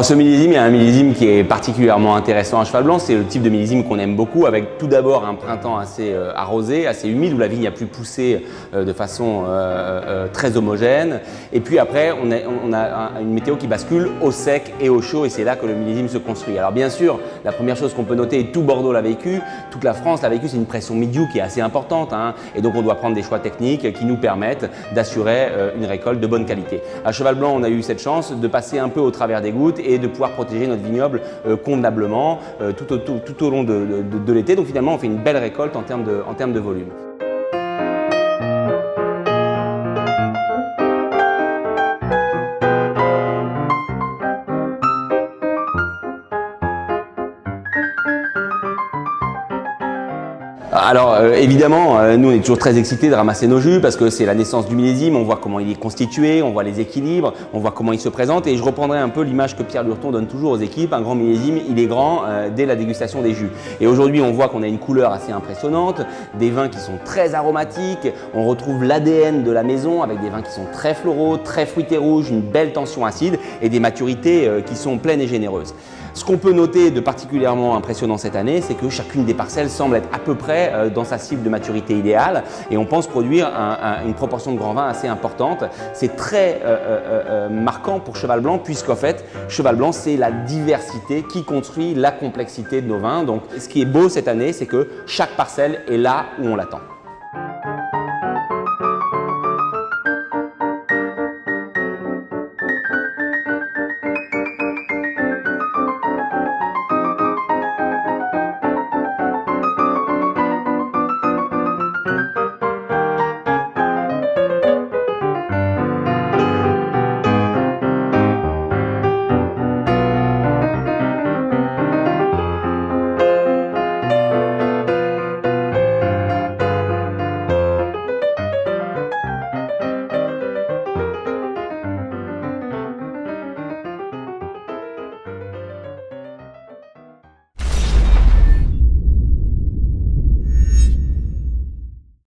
ce millésime, il y a un millésime qui est particulièrement intéressant à Cheval Blanc. C'est le type de millésime qu'on aime beaucoup, avec tout d'abord un printemps assez arrosé, assez humide, où la vigne a pu pousser de façon très homogène. Et puis après, on a une météo qui bascule au sec et au chaud, et c'est là que le millésime se construit. Alors bien sûr, la première chose qu'on peut noter, et tout Bordeaux l'a vécu, toute la France l'a vécu, c'est une pression mid-dew qui est assez importante, hein, et donc on doit prendre des choix techniques qui nous permettent d'assurer une récolte de bonne qualité. À Cheval Blanc, on a eu cette chance de passer un peu au travers des gouttes et de pouvoir protéger notre vignoble convenablement tout au long de l'été. Donc finalement, on fait une belle récolte en termes de volume. Alors évidemment, nous on est toujours très excités de ramasser nos jus parce que c'est la naissance du millésime, on voit comment il est constitué, on voit les équilibres, on voit comment il se présente, et je reprendrai un peu l'image que Pierre Lurton donne toujours aux équipes. Un grand millésime, il est grand dès la dégustation des jus. Et aujourd'hui on voit qu'on a une couleur assez impressionnante, des vins qui sont très aromatiques, on retrouve l'ADN de la maison avec des vins qui sont très floraux, très fruités rouges, une belle tension acide et des maturités qui sont pleines et généreuses. Ce qu'on peut noter de particulièrement impressionnant cette année, c'est que chacune des parcelles semble être à peu près dans sa cible de maturité idéale, et on pense produire une proportion de grands vins assez importante. C'est très marquant pour Cheval Blanc, puisqu'en fait, Cheval Blanc, c'est la diversité qui construit la complexité de nos vins. Donc, ce qui est beau cette année, c'est que chaque parcelle est là où on l'attend.